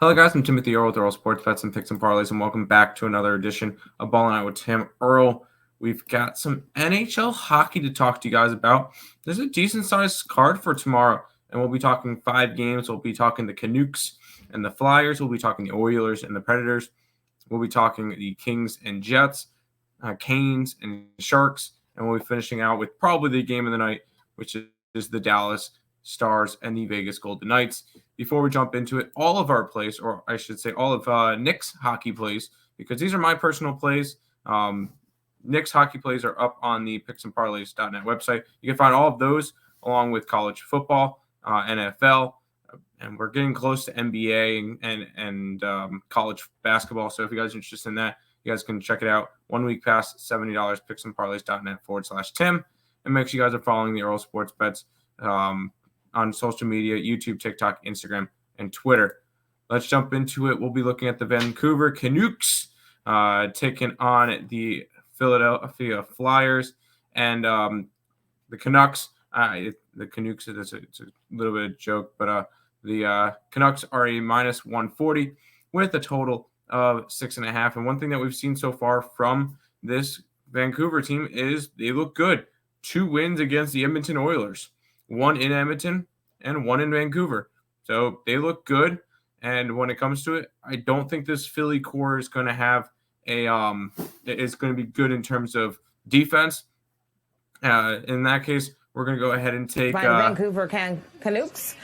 Hello, guys. I'm Timothy Earle with Earle Sports Bets and Picks and Parlays, and welcome back to another edition of Ballin with Tim Earle. We've got some NHL hockey to talk to you guys about. There's a decent-sized card for tomorrow, and we'll be talking 5 games. We'll be talking the Canucks and the Flyers. We'll be talking the Oilers and the Predators. We'll be talking the Kings and Jets, Canes and Sharks, and we'll be finishing out with probably the game of the night, which is the Dallas Stars and the Vegas Golden Knights. Before we jump into it, all of our plays, or I should say all of Nick's hockey plays, because these are my personal plays. Nick's hockey plays are up on the picksandparlays.net website. You can find all of those along with college football, NFL, and we're getting close to NBA and college basketball. So if you guys are interested in that, you guys can check it out. 1 week pass, $70, picksandparlays.net/Tim. And make sure you guys are following the Earle Sports Bets on social media, YouTube, TikTok, Instagram, and Twitter. Let's jump into it. We'll be looking at the Vancouver Canucks taking on the Philadelphia Flyers and the Canucks. The Canucks, it's a little bit of a joke, but the Canucks are a minus 140 with a total of 6.5. And one thing that we've seen so far from this Vancouver team is they look good. 2 wins against the Edmonton Oilers. 1 in Edmonton and 1 in Vancouver. So they look good. And when it comes to it, I don't think this Philly core is going to have is going to be good in terms of defense. In that case, we're going to go ahead and take Vancouver Canucks.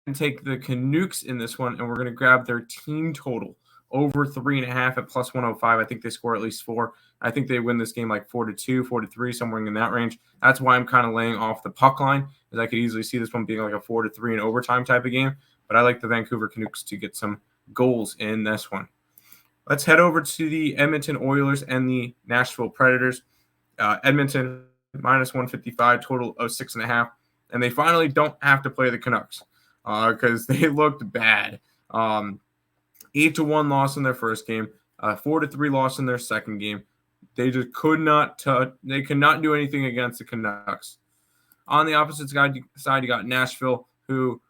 And take the Canucks in this one, and we're going to grab their team total over 3.5 at plus 105. I think they score at least 4. I think they win this game like 4-2, 4-3, somewhere in that range. That's why I'm kind of laying off the puck line, as I could easily see this one being like a 4-3 in overtime type of game. But I like the Vancouver Canucks to get some goals in this one. Let's head over to the Edmonton Oilers and the Nashville Predators. Edmonton minus 155, total of 6.5. And they finally don't have to play the Canucks because they looked bad. 8-1 loss in their first game, 4-3 loss in their second game. They just could not do anything against the Canucks. On the opposite side, you got Nashville, who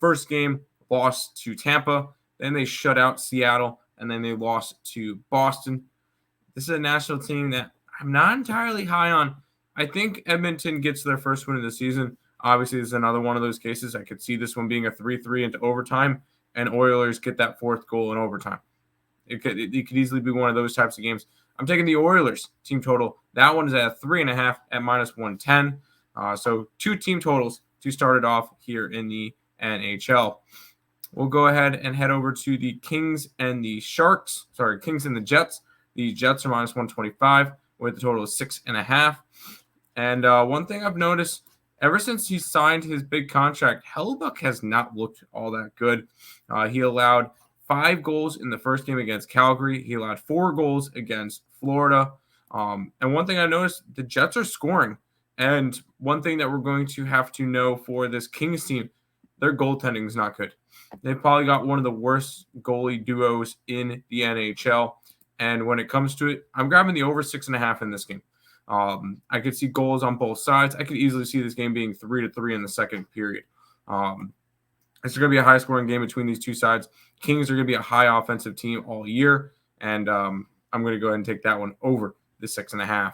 first game lost to Tampa, then they shut out Seattle, and then they lost to Boston. This is a Nashville team that I'm not entirely high on. I think Edmonton gets their first win of the season. Obviously, this is another one of those cases. I could see this one being a 3-3 into overtime, and Oilers get that 4th goal in overtime. It could easily be one of those types of games. I'm taking the Oilers team total. That one is at 3.5 at minus 110. So 2 team totals to start it off here in the NHL. We'll go ahead and head over to the Kings and the Sharks. Sorry, Kings and the Jets. The Jets are minus 125 with a total of 6.5. And one thing I've noticed, ever since he signed his big contract, Hellebuyck has not looked all that good. He allowed 5 goals in the first game against Calgary. He allowed 4 goals against Florida. And one thing I noticed, the Jets are scoring. And one thing that we're going to have to know for this Kings team, their goaltending is not good. They've probably got one of the worst goalie duos in the NHL. And when it comes to it, I'm grabbing the over 6.5 in this game. I could see goals on both sides. I could easily see this game being 3-3 in the second period. It's going to be a high-scoring game between these two sides. Kings are going to be a high offensive team all year, and I'm going to go ahead and take that one over the 6.5.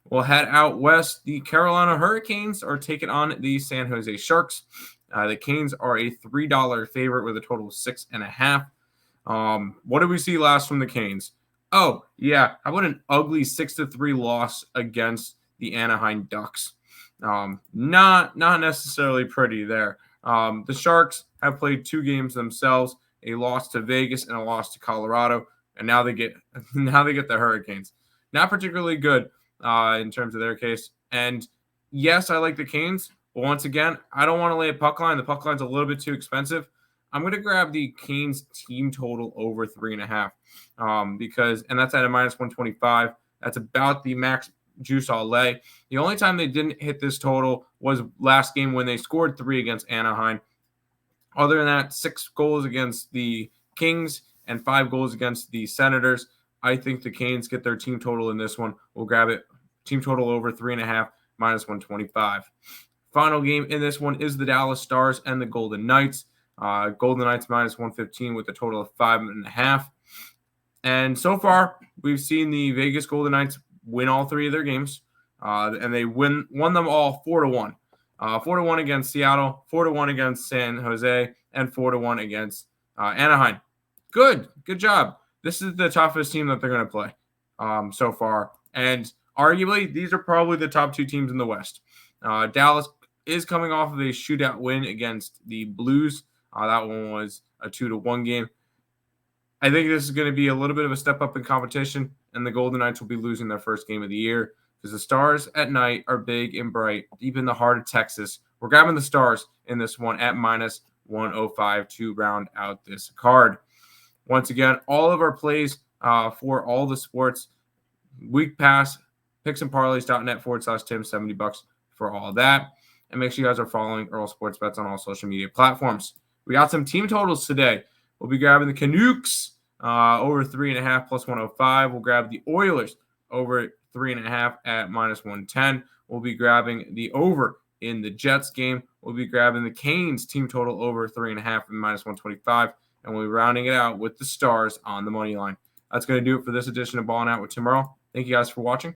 We'll head out west. The Carolina Hurricanes are taking on the San Jose Sharks. The Canes are a $3 favorite with a total of 6.5. What did we see last from the Canes? Oh, yeah. How about an ugly 6-3 loss against the Anaheim Ducks? Not necessarily pretty there. The Sharks have played 2 games themselves, a loss to Vegas and a loss to Colorado, and now they get the Hurricanes. Not particularly good in terms of their case. And yes, I like the Canes, but once again, I don't want to lay a puck line. The puck line's a little bit too expensive. I'm going to grab the Canes team total over 3.5 because that's at a minus 125. That's about the max juice I'll lay. The only time they didn't hit this total was last game when they scored 3 against Anaheim. Other than that, 6 goals against the Kings and 5 goals against the Senators. I think the Canes get their team total in this one. We'll grab it. Team total over 3.5, minus 125. Final game in this one is the Dallas Stars and the Golden Knights. Golden Knights minus 115 with a total of 5.5. And so far, we've seen the Vegas Golden Knights win all 3 of their games, and they won them all 4-1. 4-1 against Seattle, 4-1 against San Jose, and 4-1 against Anaheim. Good job. This is the toughest team that they're going to play so far, and arguably these are probably the top 2 teams in the West. Dallas is coming off of a shootout win against the Blues. That one was a 2-1 game. I think this is going to be a little bit of a step up in competition, and the Golden Knights will be losing their first game of the year because the Stars at night are big and bright, deep in the heart of Texas. We're grabbing the Stars in this one at minus 105 to round out this card. Once again, all of our plays for all the sports, week pass, picksandparlays.net/Tim, $70 for all of that. And make sure you guys are following Earle Sports Bets on all social media platforms. We got some team totals today. We'll be grabbing the Canucks over 3.5 plus 105. We'll grab the Oilers over 3.5 at minus 110. We'll be grabbing the over in the Jets game. We'll be grabbing the Canes team total over 3.5 and minus 125. And we'll be rounding it out with the Stars on the money line. That's going to do it for this edition of Ballin' Out with Tim Earle. Thank you guys for watching.